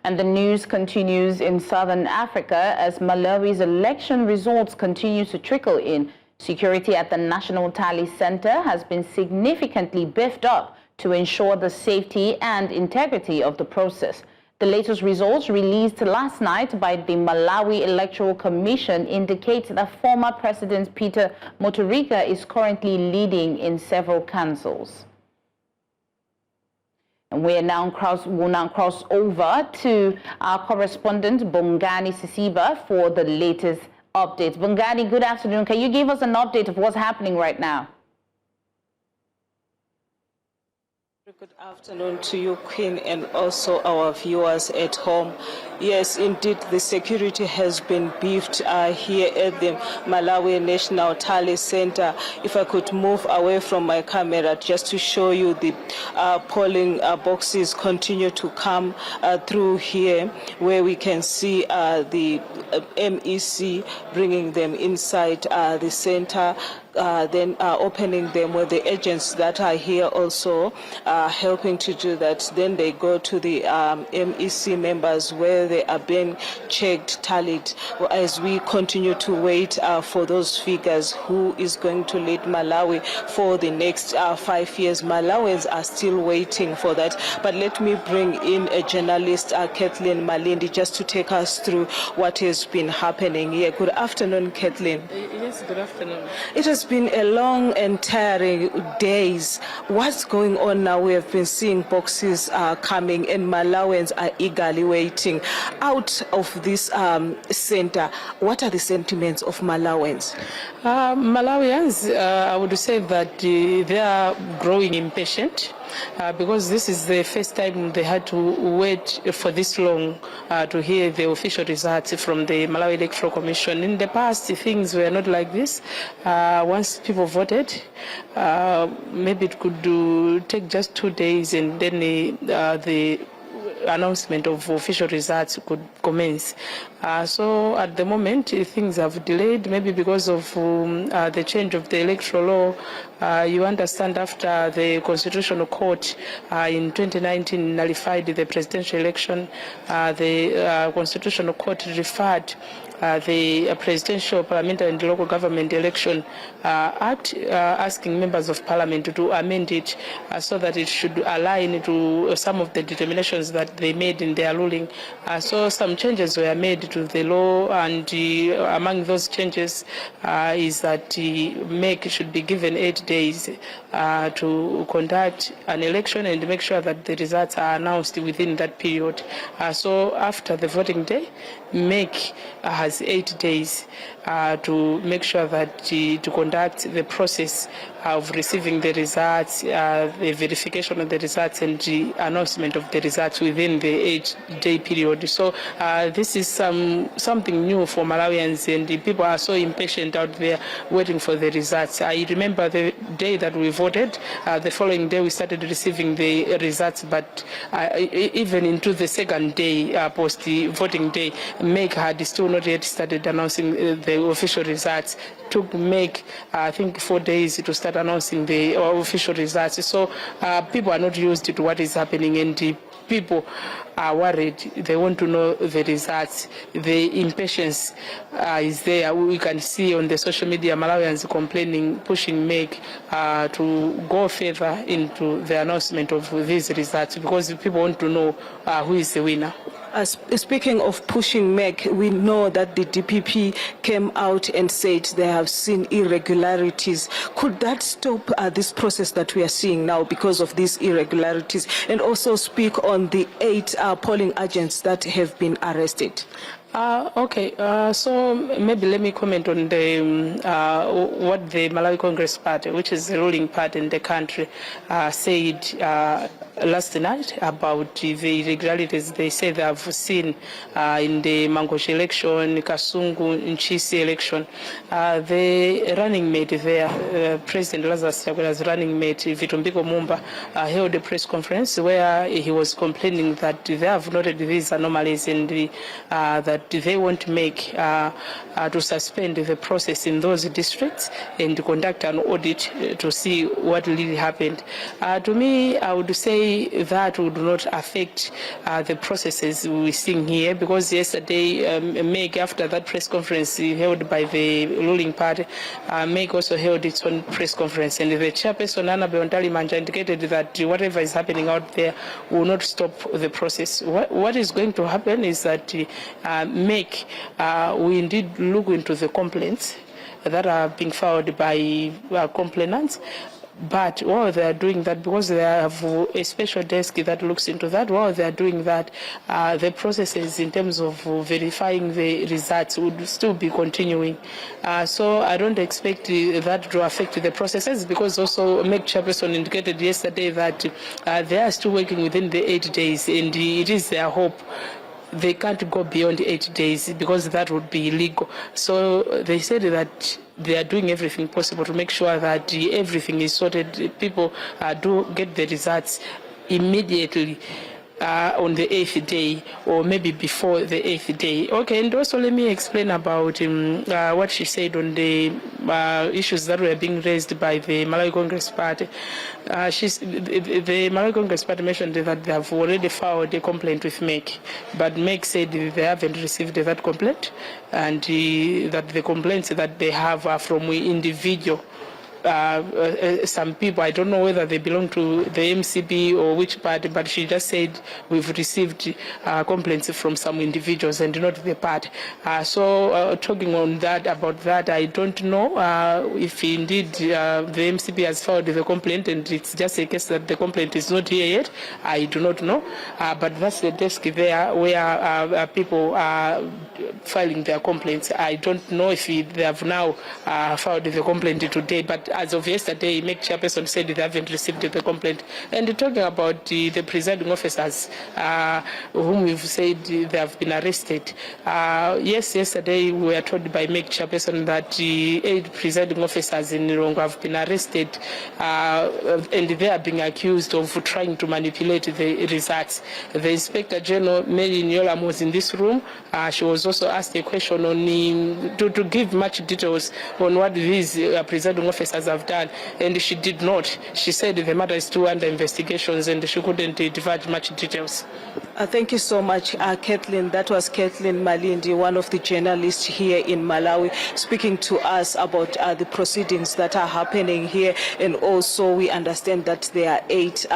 And the news continues in southern Africa as Malawi's election results continue to trickle in. Security at the National Tally Center has been significantly beefed up to ensure the safety and integrity of the process. The latest results released last night by the Malawi Electoral Commission indicate that former President Peter Mutharika is currently leading in several councils. And we'll now cross over to our correspondent, Bongani Siziba, for the latest updates. Bongani, good afternoon. Can you give us an update of what's happening right now? Good afternoon to you, Queen, and also our viewers at home. Yes, indeed, the security has been beefed here at the Malawi National Tally Center. If I could move away from my camera just to show you the polling boxes continue to come through here, where we can see the MEC bringing them inside the center. Then opening them with the agents that are here also helping to do that. Then they go to the MEC members where they are being checked, tallied, as we continue to wait for those figures who is going to lead Malawi for the next 5 years. Malawians are still waiting for that. But let me bring in a journalist, Kathleen Malindi, just to take us through what has been happening here. Good afternoon, Kathleen. Yes, good afternoon. It has been a long and tiring days. What's going on now? We have been seeing boxes coming and Malawians are eagerly waiting. Out of this center, what are the sentiments of Malawians? Malawians, I would say that they are growing impatient. Because this is the first time they had to wait for this long to hear the official results from the Malawi Electoral Commission. In the past, things were not like this. Once people voted, maybe it could take just 2 days and then the announcement of official results could commence. So at the moment, things have delayed, maybe because of the change of the electoral law. You understand, after the Constitutional Court in 2019 nullified the presidential election, the Constitutional Court referred the Presidential, Parliamentary and Local Government Election Act, asking members of Parliament to amend it so that it should align to some of the determinations that they made in their ruling. So some changes were made to the law, and among those changes is that MEC should be given 8 days to conduct an election and make sure that the results are announced within that period. So after the voting day, MEC has 8 days to make sure that to conduct the process of receiving the results, the verification of the results, and the announcement of the results within the 8-day period. So this is something new for Malawians, and the people are so impatient out there waiting for the results. I remember the day that we voted, the following day we started receiving the results, but even into the second day, post the voting day, MEC had still not yet started announcing the official results. It took MEC, I think, 4 days to start announcing the official results. So people are not used to what is happening, and the people are worried. They want to know the results. The impatience is there. We can see on the social media Malawians complaining, pushing MEC to go further into the announcement of these results, because people want to know who is the winner. Speaking of pushing MEC, we know that the DPP came out and said they have seen irregularities. Could that stop this process that we are seeing now because of these irregularities? And also speak on the 8 polling agents that have been arrested. Okay, so maybe let me comment on the what the Malawi Congress Party, which is the ruling party in the country, said last night about the irregularities they say they have seen in the Mangochi election, Kasungu, Nchisi election. The running mate there, President Lazarus Chakwera's running mate, Vitumbiko Mumba, held a press conference where he was complaining that they have noted these anomalies and that that they won't make to suspend the process in those districts and conduct an audit to see what really happened. To me, I would say that would not affect the processes we're seeing here, because yesterday, MEG, after that press conference held by the ruling party, MEG also held its own press conference, and the chairperson, Anna Manja, indicated that whatever is happening out there will not stop the process. What is going to happen is that MEG we indeed look into the complaints that are being filed by complainants. But while they are doing that, because they have a special desk that looks into that, while they are doing that, the processes in terms of verifying the results would still be continuing. So I don't expect that to affect the processes, because also MEG chairperson indicated yesterday that they are still working within the 8 days, and it is their hope they can't go beyond 8 days, because that would be illegal. So they said that they are doing everything possible to make sure that everything is sorted. People do get the results immediately on the 8th day, or maybe before the 8th day. Okay, and also let me explain about what she said on the issues that were being raised by the Malawi Congress Party. The Malawi Congress Party mentioned that they have already filed a complaint with MEG, but MEG said they haven't received that complaint, and that the complaints that they have are from individual. Some people, I don't know whether they belong to the MCB or which party, but she just said we've received complaints from some individuals and not the party. So talking on that, about that, I don't know if indeed the MCB has filed the complaint and it's just a case that the complaint is not here yet. I do not know, but that's the desk there where people are filing their complaints. I don't know if they have now filed the complaint today, but as of yesterday, MEG chairperson said they haven't received the complaint. And talking about the presiding officers, whom we've said they have been arrested. Yes, yesterday we were told by MEG chairperson that 8 presiding officers in Lilongwe have been arrested, and they are being accused of trying to manipulate the results. The Inspector General, Mary Nyolam, was in this room. She was also asked a question on to give much details on what these presiding officers have done, and she did not. She said the matter is still under investigations and she couldn't divulge much details. Thank you so much, Kathleen. That was Kathleen Malindi, one of the journalists here in Malawi, speaking to us about the proceedings that are happening here. And also we understand that there are 8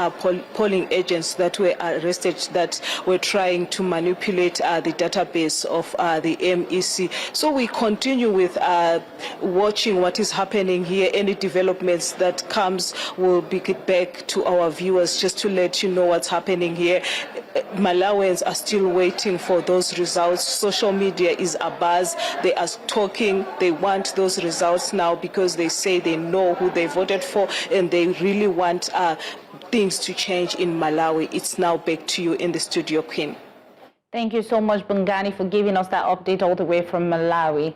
polling agents that were arrested that were trying to manipulate the database of the MEC. So we continue with watching what is happening here. Any developments that comes, will be back to our viewers just to let you know what's happening here. Malawians are still waiting for those results. Social media is abuzz. They are talking. They want those results now because they say they know who they voted for and they really want things to change in Malawi. It's now back to you in the studio, Queen. Thank you so much, Bongani, for giving us that update all the way from Malawi.